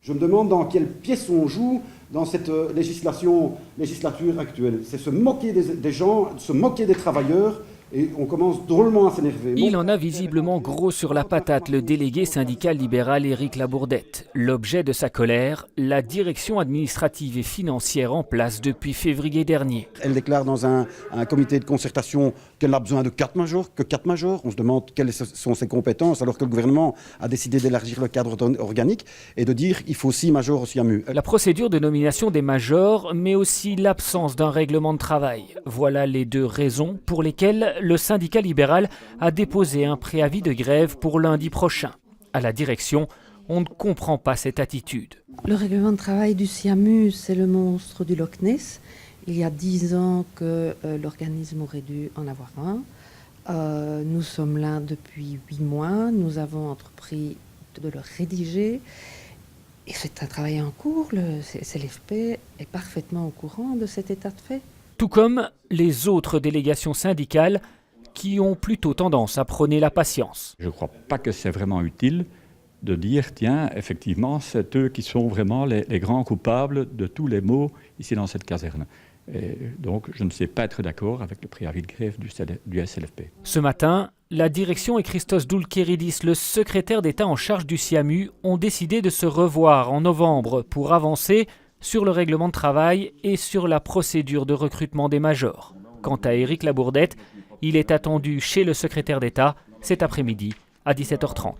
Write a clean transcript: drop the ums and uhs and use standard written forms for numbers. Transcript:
Je me demande dans quelle pièce on joue dans cette législature actuelle. C'est se moquer des gens, se moquer des travailleurs, et on commence drôlement à s'énerver. Il en a visiblement gros sur la patate, le délégué syndical libéral Éric Labourdette. L'objet de sa colère, la direction administrative et financière en place depuis février dernier. Elle déclare dans un comité de concertation qu'elle a besoin de 4 majors, que 4 majors. On se demande quelles sont ses compétences, alors que le gouvernement a décidé d'élargir le cadre organique et de dire qu'il faut 6 majors au SIAMU. La procédure de nomination des majors, mais aussi l'absence d'un règlement de travail. Voilà les deux raisons pour lesquelles le syndicat libéral a déposé un préavis de grève pour lundi prochain. À la direction, on ne comprend pas cette attitude. Le règlement de travail du SIAMU, c'est le monstre du Loch Ness. Il y a 10 ans que l'organisme aurait dû en avoir un. Nous sommes là depuis 8 mois. Nous avons entrepris de le rédiger. Et c'est un travail en cours. Le CLFP est parfaitement au courant de cet état de fait. Tout comme les autres délégations syndicales qui ont plutôt tendance à prôner la patience. Je ne crois pas que c'est vraiment utile de dire, tiens, effectivement, c'est eux qui sont vraiment les grands coupables de tous les maux ici dans cette caserne. Et donc, je ne sais pas être d'accord avec le préavis de grève du SLFP. Ce matin, la direction et Christos Doulkeridis, le secrétaire d'État en charge du SIAMU, ont décidé de se revoir en novembre pour avancer sur le règlement de travail et sur la procédure de recrutement des majors. Quant à Éric Labourdette, il est attendu chez le secrétaire d'État cet après-midi à 17h30.